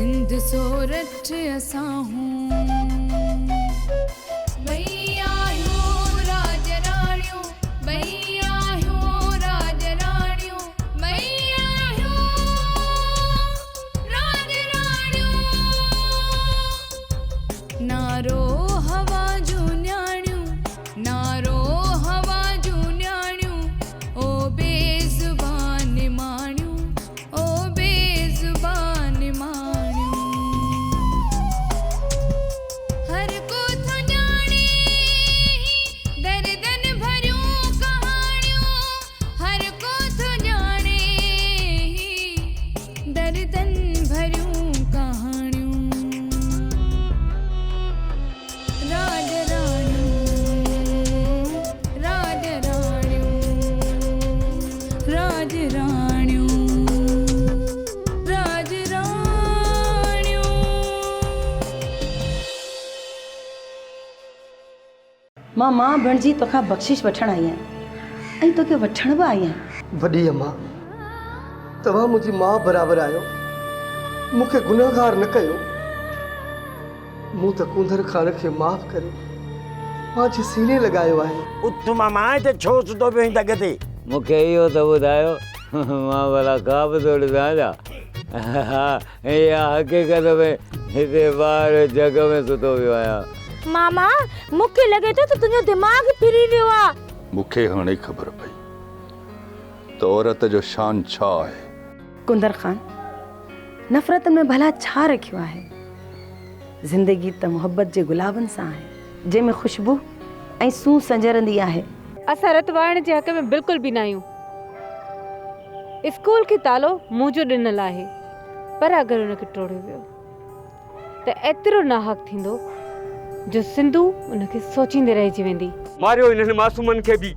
सिंध सोरठ असां हूं भैया हो राज राणियों भैया हो राज राणियों भैया हो राज राणियों नारो हवा जो न्याणियों नारो हवा जो न्याणियों ओ बेज़ुबान माणियों ओ बेज़ुबान माणियों हर को थो ॼाणे दर्दन भरियूं कहाणियूं हर को थो ॼाणे दर्दन भरियूं कहाणियूं राज राणियूं राज राणियूं राज राणियूं राज राणियूं मां मां बणिजी तोखां बख़्शिश वठण आई आहियां ऐं तोखे वठण बि आई आहियां। वॾी अम्मा तव्हां मुंहिंजी माउ बराबरि आहियो मूंखे गुनहगार न कयो मूं त कुंदर ख़ान खे माफ़ करे पंहिंजे सीने लॻायो आहे। उथ मामा ते छो सुतो पियो आहीं तॻ ते? मूंखे इहो त ॿुधायो मां भला ख़्वाब थोड़ी तव्हांजा इहा हक़ीक़त में हिते ॿाहिरि जग में सुतो पियो आहियां। मामा मूंखे लॻे थो त तुंहिंजो दिमाग़ फिरी वियो आहे। मूंखे हाणे ख़बर पई त औरत जो शान छा आहे। कुंदर ख़ान नफ़रत में भला छा रखियो आहे। ज़िंदगी त मोहब्बत जे गुलाबनि सां आहे जंहिंमें ख़ुशबू ऐं सूं संजरंदी आहे। असां रतवाइण जे हक़ में बिल्कुल भी न आहियूं। स्कूल खे तालो मुंहिंजो ॾिनल आहे पर अगरि उनखे टोड़ियो वियो त एतिरो नाहक थींदो जो सिंधु उनखे सोचींदे रहिजी वेंदी। मारियो इन्हनि मासूमनि खे बि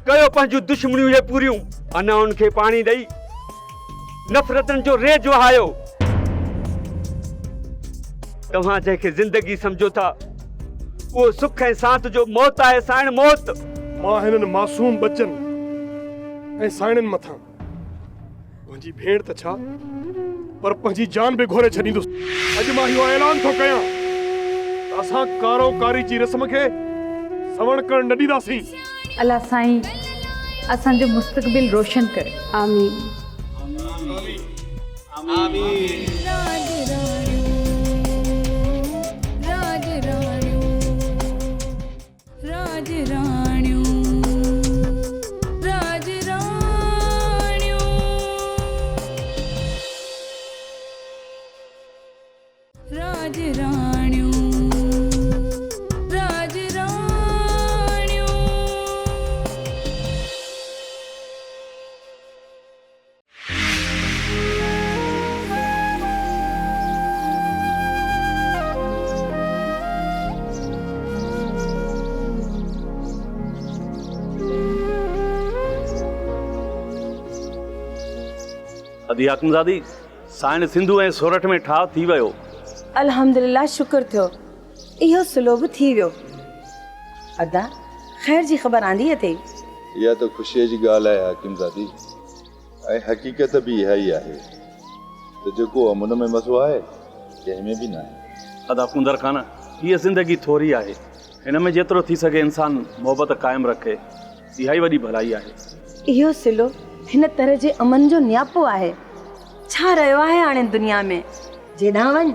कयो पंहिंजूं दुश्मनियूं जे पूरियूं अञा उनखे पाणी ॾेई नफ़रतनि जो रेज वहायो। तव्हां जंहिंखे ज़िंदगी सम्झो था उहो सुख ऐं सांत जो मौत आहे साइण मौत। मां हिननि मासूम बचनि ऐं साइणनि मथां मुंहिंजी भेण त छा पर पंहिंजी जान बि घोरे छॾींदुसि। अॼु मां इहो ऐलान थो कयां त असां कारोकारी जी रस्म खे सवण करण न ॾींदासीं। अल्लाह साईं असांजो मुस्तक़बिल रोशन करे। आमीन। राज राणियूं राज राणियूं राज राणियूं राज राणियूं राज राणियूं अदी आकमज़ादी साइण सिंधु ऐं सोरठ में ठाह थी वियो। अल्हम्दुलिल्लाह शुक्र थियो इहो सुलो बि थी वियो। अदा ख़ैर जी ख़बर आंदी अथई। इहा त ख़ुशीअ जी ॻाल्हि आहे हाकिमज़ादी ऐं हक़ीक़त बि इहा ई आहे त जेको अमन में मज़ो आहे कंहिंमें बि न आहे। अदा कुंदर ख़ान हीअ ज़िंदगी थोरी आहे हिन में जेतिरो थी सघे इंसान मोहबत क़ाइमु रखे इहा ई वॾी भलाई आहे। इहो सिलो हिन तरह जे अमन जो नियापो आहे। छा रहियो आहे हाणे दुनिया में जेॾां वञ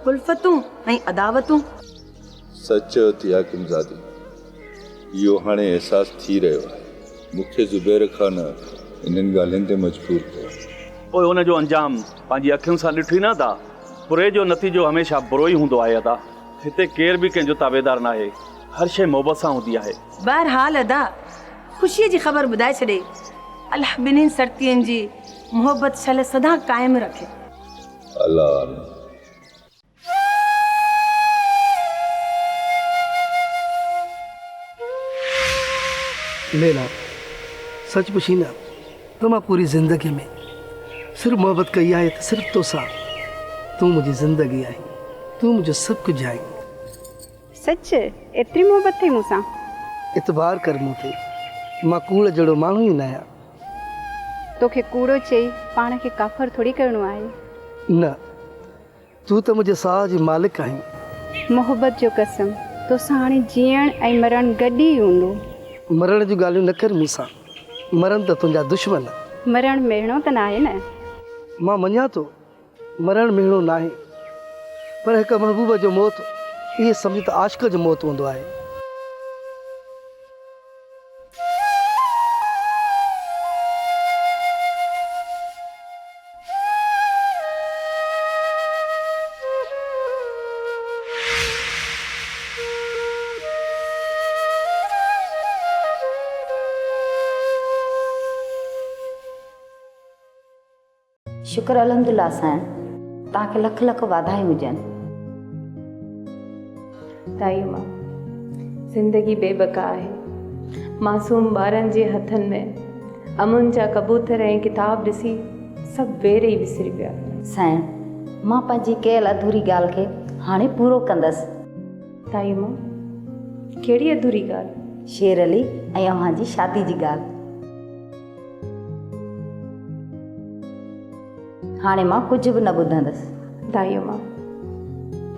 उल्फतूं ऐं अदावतूं। सच थी हाकिमज़ादी इहो हाणे अहसासु थी रहियो आहे। मूंखे ज़ुबैर ख़ान इन्हनि ॻाल्हियुनि ते मजबूर कयो। पोइ हुनजो अंजाम पंहिंजी अखियुनि सां ॾिठो ई न था। बुरे जो नतीजो हमेशह बुरो ई हूंदो आहे। अदा हिते केर बि कंहिंजो ताबेदार न आहे। हर शइ मोहबत सां हूंदी आहे। बहरहाल अदा ख़ुशीअ जी ख़बर ॿुधाए छॾे। अल्लाह ॿिन्हिनि सर्तियुनि जी मोहबत शल सदा क़ाइमु रखे। अल्लाह लेला सच पुछी ना तो मां पूरी ज़िंदगी में सिर्फ मोहब्बत कई आहे त सिर्फ तो सां। तू मुंहिंजी ज़िंदगी आई तू मुंहिंजो सभु कुझु आई। सच एतिरी मोहबत थी मूंसां? इतबार कर मूं ते मां कूड़ जहिड़ो माण्हू ई न आहियां। तोखे कूड़ो चई पाण खे काफ़र थोड़ी करणो आहे। न तू तो मुझे साह जी मालिक आहीं। मोहब्बत जो कसम तोसां हाणे जीअण ऐं मरण गॾु ई हूंदो। मरण जूं ॻाल्हियूं न कर मूंसां, मरण त तुंहिंजा दुश्मन। मरण मिलणो त न आहे न। मां मञा थो मरण मिलणो न आहे, पर हिकु महबूब जो मौत इहे सम्झ त आशिक़ जो मौत हूंदो आहे। शुक्र अलहमदुल्ला साईं, तव्हांखे लख लख वाधायूं हुजनि। ताई मां ज़िंदगी बेबका आहे। मासूम ॿारनि जे हथनि में अमुन जा कबूतर ऐं किताब ॾिसी सभु वेरे ई विसरी पिया। साईं, मां पंहिंजी कयल अधूरी ॻाल्हि खे हाणे पूरो कंदसि। ताई मां कहिड़ी अधूरी ॻाल्हि? शेर अली ऐं अव्हां जी शादी जी ॻाल्हि। हाणे मां कुझु बि न ॿुधंदसि। ताई मां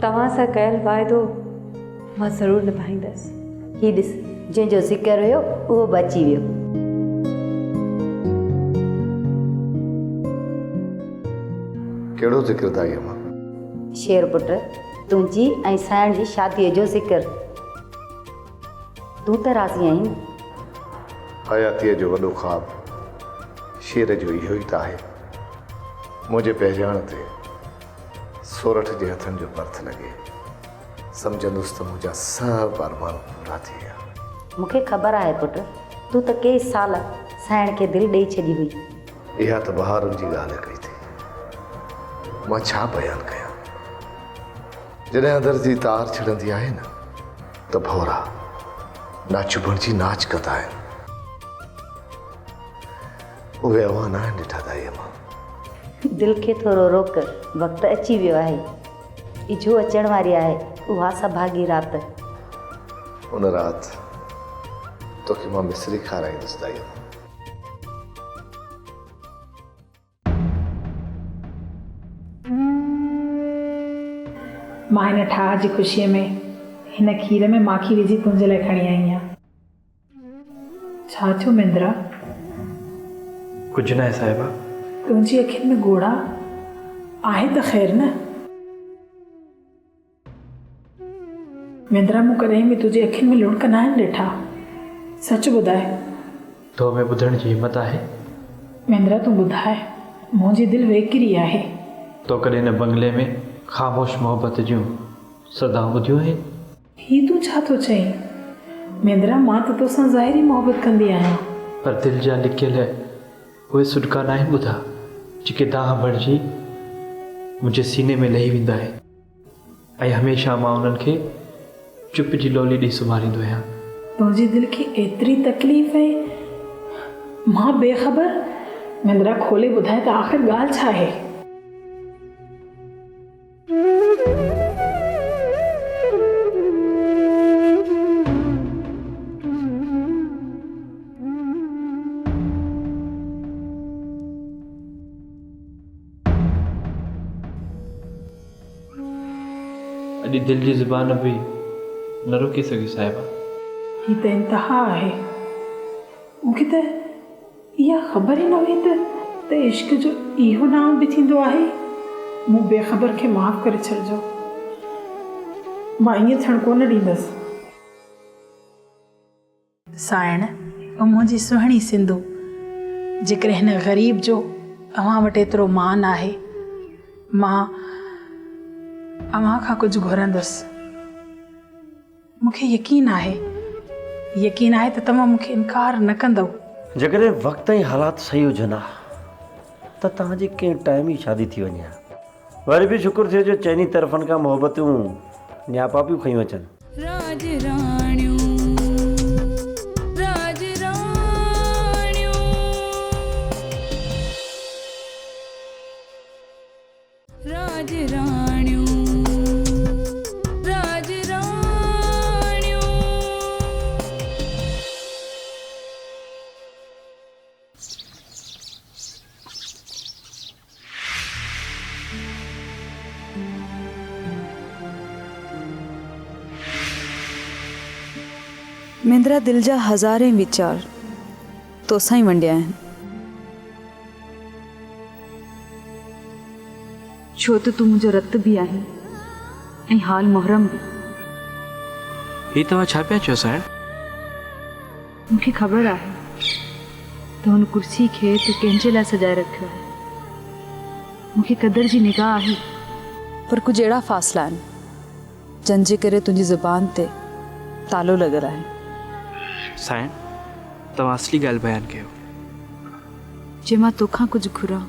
तव्हां सां कयल वाइदो मां ज़रूरु निभाईंदसि। ही ॾिस, जंहिंजो ज़िक्र हुयो उहो बची वियो। कहिड़ो ज़िक्र ताई अम्मा? शेर पुट, तुंहिंजी ऐं साइण जी शादीअ जो ज़िक्र। तूं त राज़ी आहीं न? हयातीअ जो वॾो ख़्वाब शेर जो इहो ई त आहे। मुझे पहचान ते सोरठ जे हथनि जो पर्थ लॻे, सम्झंदुसि त मुंहिंजा सभु अरमान पूरा थी विया। मूंखे ख़बर आहे पुट, तूं त के साल साइण खे दिलि ॾेई छॾी हुई। इहा त बहारुनि जी ॻाल्हि कई थी, मां छा बयानु कयां। जॾहिं अंदर जी तार छिड़ंदी आहे न त भौरा नाचुभण जी नाच कंदा आहिनि। उहे अवां न आहिनि ॾिठा ताई अम्मा। दिलि खे थोरो रोक, वक़्तु अची वियो आहे। इजो अचण वारी आहे, उहा सभागी राति। उन राति तोखे मां मिसरी खाराईंदुसि ताई अम्मा। मां हिन ठाह जी ख़ुशीअ में हिन खीर में माखी विझी तुंहिंजे लाइ खणी आई आहियां। छा थियो मिंद्रा? कुझु न आहे साहिबा। तुंहिंजी अखियुनि में गोड़ा आहे त ख़ैर न? मिंद्रा, मूं कॾहिं बि तुंहिंजी अखियुनि में लुणक न आहिनि ॾिठा। सच ॿुधाए। तो में ॿुधण जी हिमत आहे? मिंद्रा, तूं ॿुधाए, मुंहिंजी दिलि वेकिरी आहे। तो कॾहिं हिन बंगले में ख़ामोश मोहब्बत जूं सदाऊं ॿुधियूं आहिनि? ही तूं छा थो चईं? मिंद्रा, मां त तोसां ज़ाहिरी मोहब्बत कंदी आहियां, पर दिलि जा लिकियल उहे सुॾका न आहिनि ॿुधा, जेके दाह बणिजी मुंहिंजे सीने में लही वेंदा आहिनि। ऐं हमेशह मां उन्हनि खे चुप जी लोली ॾेई सुम्हारींदो आहियां। तुंहिंजी दिलि खे एतिरी तकलीफ़ आहे, मां बेख़बर? मिंद्रा, खोले ॿुधाए त आख़िर ॻाल्हि छा आहे? अॼु दिलि जी ज़ुबान बि न रोके सघी साहिबा। ही त इंतिहा आहे। मूंखे त इहा ख़बर ई न हुई त इश्क जो इहो नाम बि थींदो आहे। मूं बेख़बर खे माफ़ करे छॾिजो, मां ईअं थियणु कोन ॾींदसि। साइण, मुंहिंजी सुहिणी सिंधू, जेकर हिन ग़रीब जो अव्हां वटि एतिरो मान आहे, मां अव्हां खां कुझु घुरंदसि। मूंखे यकीन आहे त तव्हां मूंखे इनकार न कंदव। जेकॾहिं वक़्तु ऐं हालात सही हुजनि हा त तव्हांजी कंहिं टाइम ई शादी थी वञे हा। वरी बि शुक्र थिए जो चइनी तरफ़नि खां मोहबतूं न्यापा पियूं खयूं अचनि। राज राणियूं, राज राणियूं, राज राणियूं, राज राणियूं। मुंहिंजा दिल जा हज़ारे वीचार तोसां ई वंडिया आहिनि, छो त तूं मुंहिंजो रत बि आहीं ऐं हाल मुहरम बि। ही तव्हां छा पिया चयो साईं? मूंखे ख़बर आहे त हुन कुर्सी खे तूं कंहिंजे लाइ सजाए रखियो आहे। मूंखे क़दर जी निगाह आहे, पर कुझु अहिड़ा फ़ासिला आहिनि जंहिंजे करे तुंहिंजी ज़ुबान ते तालो लॻल आहे। साईं, तव्हां असली ॻाल्हि बयानु कयो। जे मां तोखां कुझु घुरां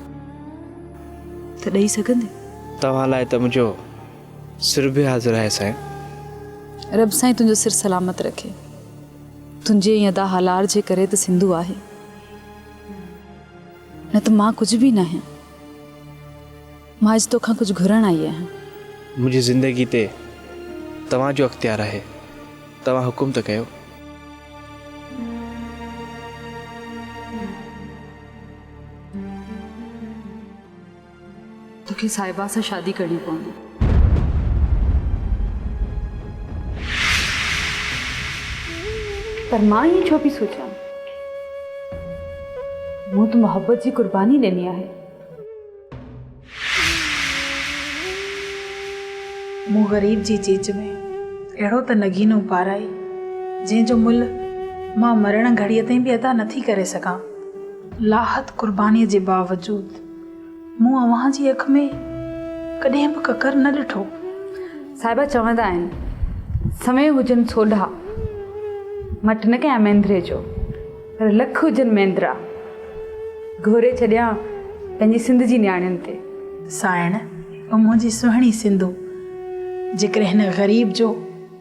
त ॾेई सघंदे? तव्हां लाइ त मुंहिंजो सिर बि हाज़िर आहे साईं। रब साईं तुंहिंजो सिर सलामत रखे। तुंहिंजे ईअं अदा हालार जे करे त सिंधु आहे, न त मां कुझु बि न आहियां। मां अॼु तोखां कुझु घुरण आई आहियां। मुंहिंजी ज़िंदगी ते तव्हांजो अख़्तियार आहे, तव्हां हुकुम त कयो। तोखे साहिबा सां शादी करणी पवंदी। पर मां ईअं छो पई सोचां? मूं त मोहब्बत जी कुर्बानी ॾिनी आहे। मूं ग़रीब जी चीज में अहिड़ो त नगीनो पाराई जंहिंजो मुल मां मरण घड़ीअ ताईं बि अदा नथी करे सघां। लाहत कुर्बानीअ जे बावजूद मूं अव्हां जी अख में कॾहिं बि ककर न ॾिठो। साहिबा चवंदा आहिनि समय हुजनि सोढा, मट न कयां मेंद्रे जो, पर लख हुजनि मेंद्रा, घोरे छॾियां पंहिंजी सिंध जी न्याणियुनि ते। साइण, मुंहिंजी सुहिणी सिंधु, जेकर हिन ग़रीब जो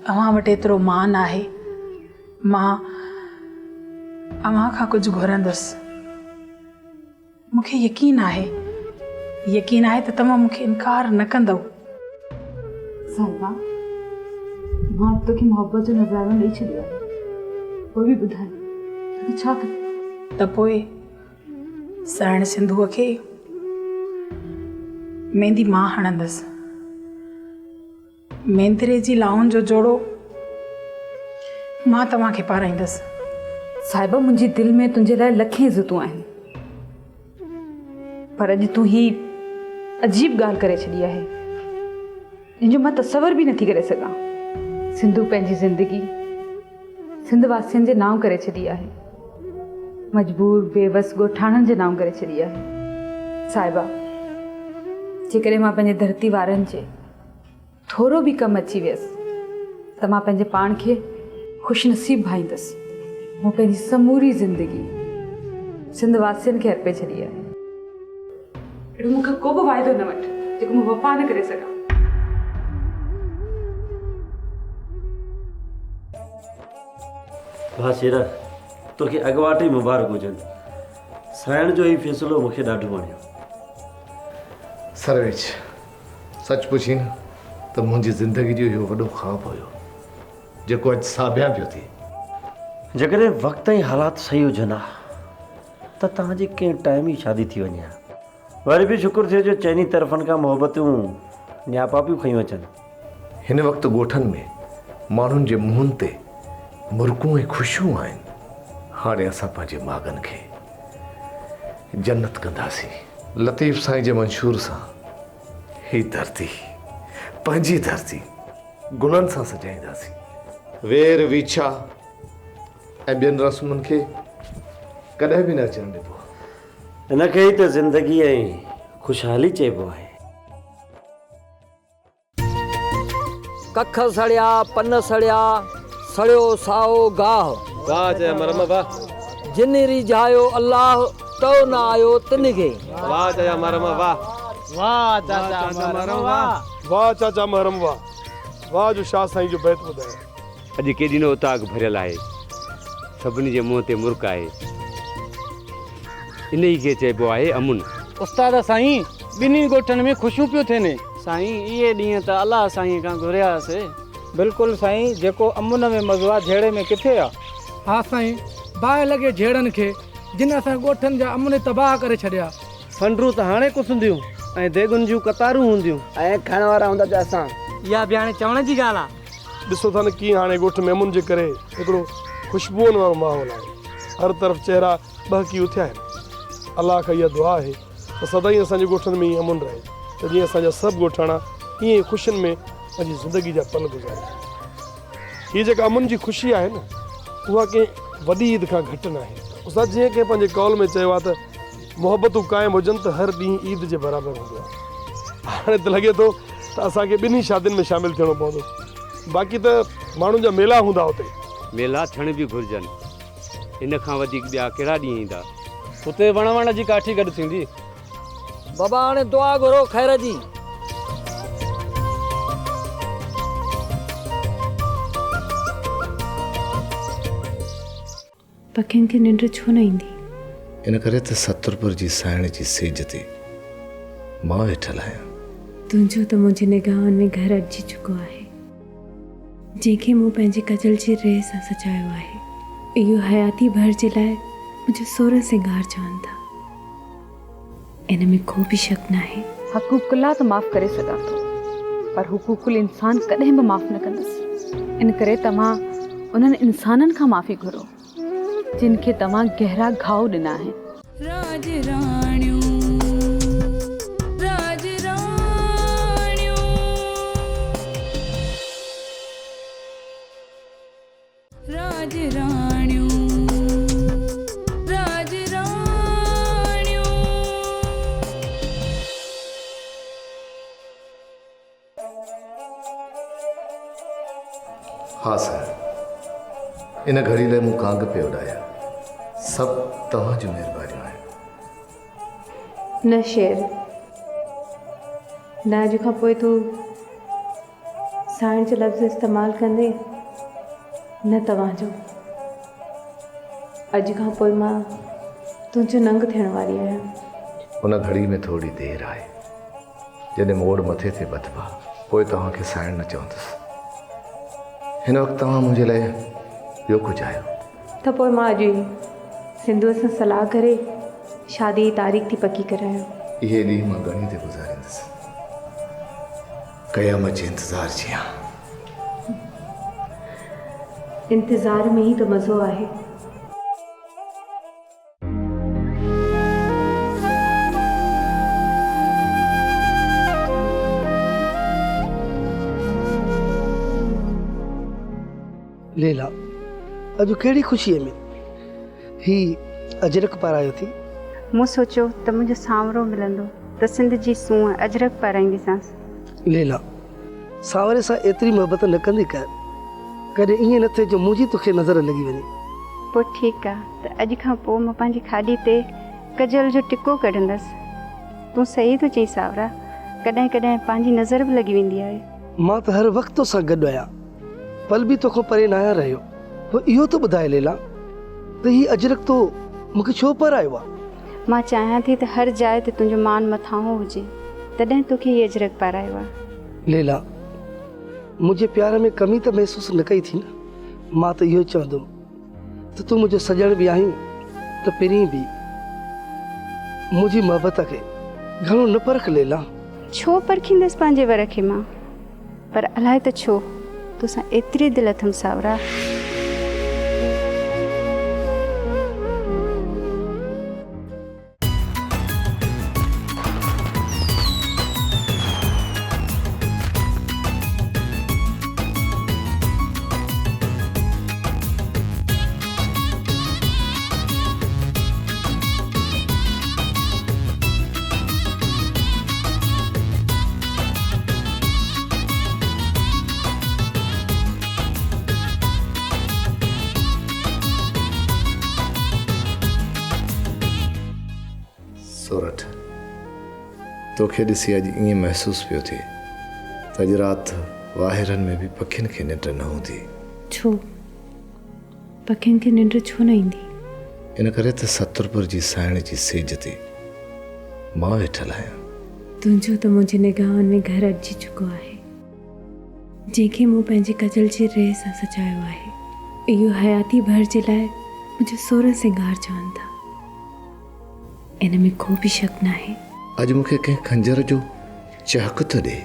अव्हां वटि एतिरो मान आहे, मां अव्हां खां कुझु घुरंदसि। मूंखे यकीन आहे त तव्हां मूंखे इनकार न कंदव। साहिबा, मां तोखे मोहब्बत जो नज़ारो ॾेई छॾियो आहे, पोइ बि ॿुधाए तोखे छा खपे? त पोइ साइण सिंधुअ खे मेंदी मां हणंदसि। मेंदरे जी लाउन जो जोड़ो मां तव्हांखे पाराईंदसि। साहिबा, मुंहिंजी दिलि में तुंहिंजे लाइ लखें इज़तूं आहिनि, पर अॼु तूं ही अजीब ॻाल्हि करे छॾी आहे जंहिंजो मां तसवर बि नथी करे सघां। सिंधु पंहिंजी ज़िंदगी सिंध वासियुनि जे नाम करे छॾी आहे, मजबूर बेवस ॻोठाणनि जे नाम करे छॾी आहे। साहिबा, जेकॾहिं मां पंहिंजे धरती वारनि जे थोरो बि कमु अची वियसि त मां पंहिंजे पाण खे ख़ुशनसीब भाईंदसि। मूं पंहिंजी समूरी ज़िंदगी सिंध वासियुनि खे अर्पे छॾी आहे। अहिड़ो मूंखां को बि वाइदो न वठि जेको मूं वफ़ा न करे सघां। भाउ शेर, तोखे अॻुवाट ई मुबारक हुजनि। साइण जो ही फ़ैसिलो मूंखे ॾाढो वणियो। सर्वेश, सच पुछी न त मुंहिंजी ज़िंदगी जो इहो वॾो ख़्वाबु हुयो जेको अॼु साबिया पियो थिए। जेकॾहिं वक़्तु ऐं हालात सही हुजनि हा त तव्हांजी कंहिं टाइम ई शादी थी वञे हा। वरी बि शुक्र थिए जो चइनी तरफ़नि खां मोहबतूं न्यापा पियूं खयूं अचनि। हिन वक़्तु ॻोठनि में माण्हुनि जे मुंहंनि ते मुर्कूं ऐं ख़ुशियूं आहिनि। हाणे असां पंहिंजे माॻनि खे जन्नत कंदासीं। लतीफ़ साईं जे मंशूर सां ही धरती, पंहिंजी धरती, गुलनि सां सजाईंदासीं। वेर वीछा ऐं ॿियनि रस्मुनि खे कॾहिं बि न अचणु ॾिबो। इनखे ई त ज़िंदगी ऐं ख़ुशहाली चइबो आहे। कख सड़िया, पन सड़िया, सड़ियो साओ गाह। वाह जय मरम वाह। जिन रिझायो अल्लाह तो न आयो तिन खे। वाह जय मरम वाह। वाह चाचा मरम वाह। वाह चाचा मरम वाह। वाह जो शाह साईं जो बैत ॿुधायो। अॼु केॾी न उताक भरियल आहे, सभिनी जे मुंहं ते मुर्क आहे। इन ई खे चइबो आहे अमुन। उस्ताद साईं, ॿिन्ही ॻोठनि में ख़ुशियूं पियो थियनि। साईं, इहे ॾींहं त अलाह साईं खां घुरियासीं। बिल्कुलु साईं, जेको अमुन में मज़ो आहे झेड़े में किथे आहे। हा साईं, बाहि लॻे झेड़नि खे जिन असां ॻोठनि जा अमुन तबाह करे छॾिया। फंडरूं त हाणे कुसंदियूं ऐं देगुनि जूं कतारूं हूंदियूं ऐं खाइण वारा हूंदा पिया असां। इहा बि हाणे चवण जी ॻाल्हि आहे। ॾिसो था न कीअं हाणे ॻोठ में अमुन जे करे हिकिड़ो ख़ुशबूअनि वारो माहौल आहे, हर तरफ़ चेहरा बहकी उथिया आहिनि। अलाह खां इहा दुआ आहे त सदाईं असांजे ॻोठनि में ईअं अमुन रहे, त जीअं असांजा सभु ॻोठाणा ईअं ख़ुशियुनि में पंहिंजी ज़िंदगी जा पल गुज़ारे। हीअ जेका अमुन जी ख़ुशी आहे न, उहा कंहिं वॾी ईद खां घटि न आहे। उस्ताद जीअं कंहिं पंहिंजे कौल में चयो आहे त मोहबतूं क़ाइमु हुजनि त हर ॾींहुं ईद जे बराबरि हूंदो आहे। हाणे त लॻे थो त असांखे ॿिन्ही शादियुनि में शामिलु थियणो पवंदो। बाक़ी त माण्हुनि जा मेला हूंदा हुते। मेला थियण बि घुरिजनि, इन खां वधीक ॿिया कहिड़ा ॾींहं ईंदा। उते वण जी काठी गॾु थींदी। बाबा हाणे दुआ घुरो ख़ैर जी। पखियुनि खे निंड छो न ईंदी? इन करे त सतरपुर जी साइण जी सेज ते मां वेठल आहियां। तुंहिंजो त मुंहिंजी निगाहनि में घर अची चुको आहे, जंहिंखे मूं पंहिंजे कजल जी रेह सां सजायो आहे। इहो हयाती भर जे लाइ मुंहिंजो सोरह सिंगार चवनि था। इन में को बि शक न आहे। हक़ूक़ुल्लाह त माफ़ करे सघां थो, पर हुकूकुल इंसान कॾहिं बि माफ़ न कंदुसि। इन करे तव्हां उन्हनि इंसाननि खां माफ़ी घुरो जिन खे तव्हां गहरा घाव ॾिना आहिनि। राज राणियूं, राज राणियूं, राज राणियूं, राज राणियूं। हाँ सर, इन घड़ी लाइ मूं कांग पियो उॾाया। सभु तव्हांजी महिरबानियूं आहिनि। न शेर, न अॼु खां पोइ तूं साइण जो लफ़्ज़ इस्तेमालु कंदे, न तव्हांजो। अॼु खां पोइ मां तुंहिंजो नंग थियण वारी आहियां। उन घड़ी में थोरी देरि आहे, जॾहिं मोड़ मथे ते बथबा, पोइ तव्हांखे साइण न चवंदुसि। हिन वक़्तु तव्हां मुंहिंजे लाइ ॿियो कुझु आहियो। त पोइ मां अॼु ई सिंधुअ सां सलाह करे शादी जी तारीख़ थी पकी करायां। इहे ॾींहं मां घणी ते गुज़ारींदुसि, क़यामत जे इंतज़ार जी आहियां। इंतज़ार में ही तो मज़ो आहे। लेला, अॼु कहिड़ी ख़ुशीअ में ही अजरक पारायो थी? मूं सोचियो त मुंहिंजो सांवरो मिलंदो त सिंध जी सूंहं अजरक पाराईंदीसांसि। लेला, सांवरे सां एतिरी मोहबत न कंदी कर, कॾहिं ईअं न थिए जो मुंहिंजी तोखे नज़र लॻी वञे। पोइ ठीकु आहे, त अॼु खां पोइ मां पंहिंजी खाॾी ते कजल जो टिको कढंदसि। तूं सही थो चई सावरा, कॾहिं कॾहिं पंहिंजी नज़र बि लॻी वेंदी आहे। मां त हर वक़्तु तोसां गॾु आहियां, पल बि तोखां परे न आहियां रहियो। पोइ इहो त ॿुधाए लेला, त हीउ अजरक तो मूंखे छो पारायो आहे? मां चाहियां थी त हर जाइ ते तुंहिंजो मान मथां हुजे, तॾहिं तोखे हीउ अजरक पारायो आहे। लेला, मुंहिंजे प्यार में कमी त महसूसु न कई थी न। मां त इहो चवंदुमि त तूं मुंहिंजो सजण बि आहीं, त पहिरीं बि मुंहिंजी मोहबत खे घणो न परख लेला। छो परखींदसि पंहिंजे वर खे मां, पर अलाए त छो तोसां एतिरी दिलि अथमि सावरा। सोरठ, तोखे ॾिसी अॼु ईअं महसूसु पियो थिए त अॼु राति वाहिरनि में बि पखियुनि खे निंड न हूंदी। छो पखियुनि खे निंड छो न ईंदी? इन करे त सतरपुर जी साइण जी सेज ते मां वेठल आहियां। तुंहिंजो त मुंहिंजी निगाहनि में घर अची चुको आहे, जंहिंखे मूं पंहिंजे कजल जी रेह सां सजायो आहे। इहो हयाती भर जे लाइ मुंहिंजो सोरह सिंगार चवनि था। इन में को बि शक न आहे। अॼु मूंखे कंहिं खंजर जो चहक थो ॾे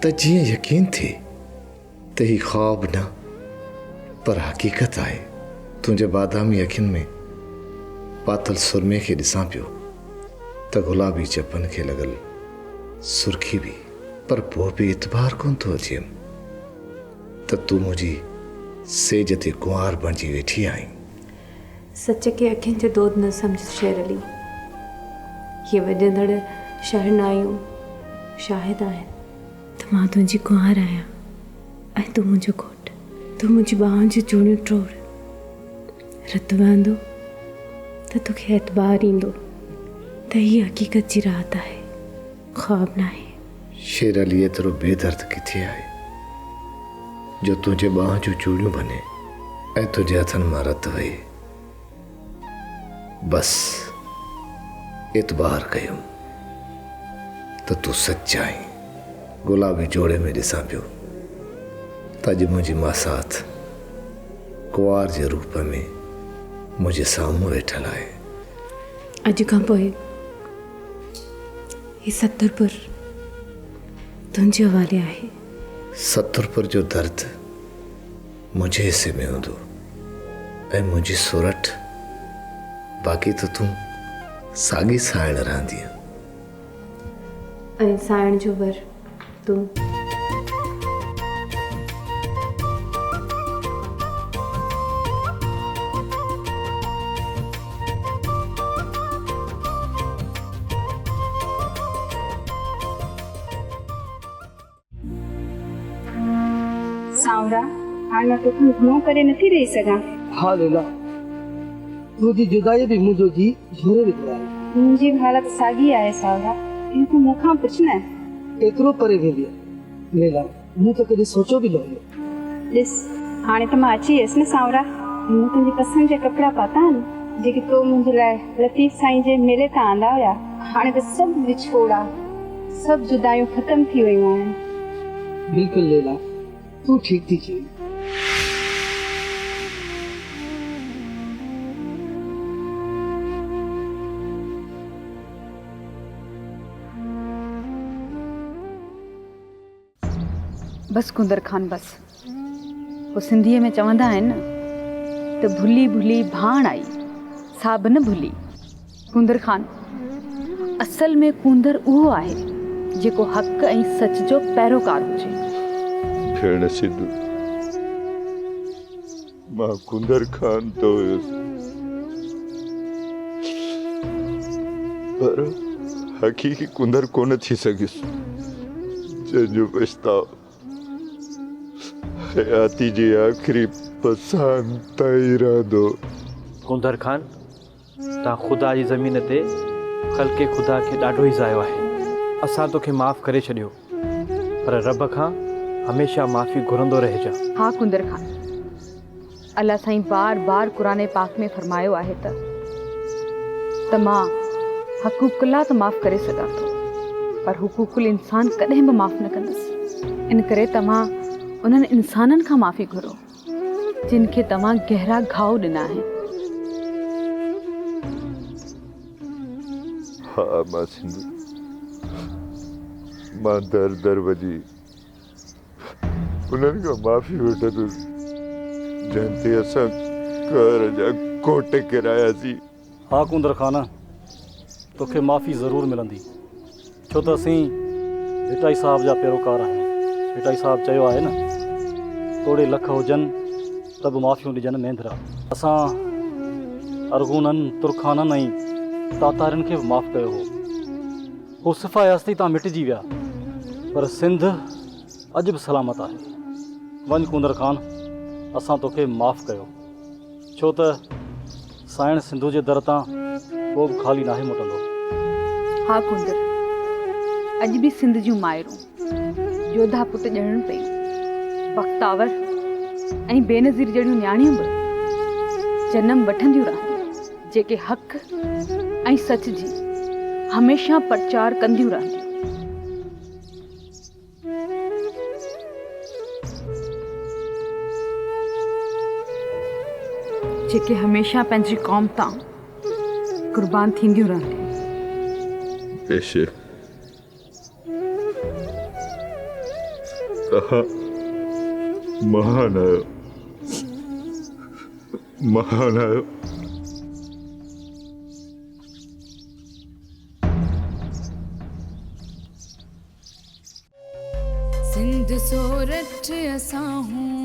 त जीअं यकीन थिए त ही ख्वाब न पर हकीकत आहे तुंहिंजे बादामी अखियुनि में पातल सुरमे खे ॾिसां पियो त गुलाबी चपनि खे लॻल सुर्खी बि, पर पोइ बि इतबार कोन थो अचेमि त तूं मुंहिंजी सेज ते कुंवार बणिजी वेठी आहीं। सच के अखियुनि जो दोद न सम्झ शेर अली। ये वॼंदड़ शहनाइयूं शाहिद आहिनि त मां तुंहिंजी कुंवार आहियां ऐं तूं मुंहिंजो घोट। तूं मुंहिंजी ॿाहुनि जी चूड़ियूं टोड़, रत वहंदो त तोखे एतबार ईंदो त हीअ हक़ीक़त जी रात आहे, ख्वाब न आहे। शेर अली एतिरो बेदर्द किथे आहे जो तुंहिंजे ॿाहुनि जूं चूड़ियूं बने ऐं तुंहिंजे हथनि मां रत वहे। बस एतबार कयुमि त तूं सच आहीं। गुलाबी जोड़े में ॾिसां पियो त अॼु मुंहिंजी मासात कुंवार जे रूप में मुंहिंजे साम्हूं वेठल आहे। अॼु खां पोइ ही सतरपुर तुंहिंजे हवाले आहे। सतरपुर जो दर्द मुंहिंजे हिसे में हूंदो ऐं मुंहिंजी सूरत बाक़ी त तूं साॻी साइण रहंदीअ। ऐं साइण जो वर तूं। सावरा हाणे मां तोखे घणो करे नथी रही सघां। हाँ लैला, तुंहिंजी जुदाई बि मुंहिंजो जी झूरे विधो आहे। मुंहिंजी बि हालत साॻी आहे सावरा, इन तूं मूंखां पुछ न। एतिरो परे वेंदी आहे लैला, मूं त कॾहिं सोचो बि न हुयो। ॾिस हाणे त मां अची वियसि न सावरा। मूं तुंहिंजी पसंदि जा कपिड़ा पाता आहिनि जेके तो मुंहिंजे लाइ लतीफ़ साईं जे मेले तां आंदा हुया। हाणे त सभु विछोड़ा, सभु जुदायूं ख़तम थी वियूं आहिनि। बिल्कुलु लैला, तूं ठीक थी चई। बस कुंदर खान बस। वो सिंधीअ में चवंदा आहिनि न त भुली भुली भाण आई साब न भुली। कुंदर खान असल में कुंदर उहो आहे जेको हक़ ऐं सच जो पैरोकार हुजे। भेण सिंधु, मां कुंदर खान तो हुयुसि, पर हक़ीक़ी कुंदर कोन थी सघियुसि, जंहिंजो पछताव हयाती जी आख़िरी पसान ताईं रहंदो। कुंदर खान, तव्हां ख़ुदा जी ज़मीन ते ख़ल्क़े ख़ुदा खे ॾाढो ई ज़ायो आहे। असां तोखे माफ़ करे छॾियो, पर रब खां हमेशह माफ़ी घुरंदो रहिजा। हाँ कुंदर खान, अल्लाह साईं बार बार कुरान पाक में फरमायो आहे त मां हक़ूक़ुल्लाह त माफ़ करे सघां थो, पर हुकूकुल इंसान कॾहिं बि माफ़ न कंदुसि। इन करे तव्हां उन्हनि इंसाननि खां माफ़ी घुरो जिन खे तव्हां गहरा घाव ॾिना आहिनि। हाँ मां सिंधु, मां दर दर वञी उन्हनि खां माफ़ी वठंदुसि जंहिं ते असां घर जा कोट किरायासीं। हाँ कुंदर खान, तोखे माफ़ी ज़रूरु मिलंदी, छो त असीं भिटाई साहब जा पैरोकार आहियूं। भिटाई साहब चयो आहे न, तोड़े लख हुजनि त बि माफ़ियूं ॾिजनि नेंदरा। असां अरगूननि, तुरखाननि ऐं तातारियुनि खे बि माफ़ कयो हो। हू सिफ़ाए हस्ती तां मिटिजी विया, पर सिंध अॼु बि सलामत आहे। वञ कुंदर खान, असां तोखे माफ़ कयो, छो त साइण सिंधु जे दर तां को बि ख़ाली नाहे मोटंदो। हाँ कुंदर, अॼु बि सिंध जूं माइरूं योधा पुट ॼणनि पयूं, बख़्तावर ऐं बेनज़ीर जहिड़ियूं न्याणियूं बि जनम वठंदियूं रहंदियूं, जेके हक़ ऐं सच जी हमेशह प्रचार कंदियूं रहंदियूं। जेके हमेशह पंहिंजी क़ौम तां कुर्बान थींदियूं रहंदियूं। बेशक तव्हां महान आहियो, महान आयो। सिंध सोरठ असां हूं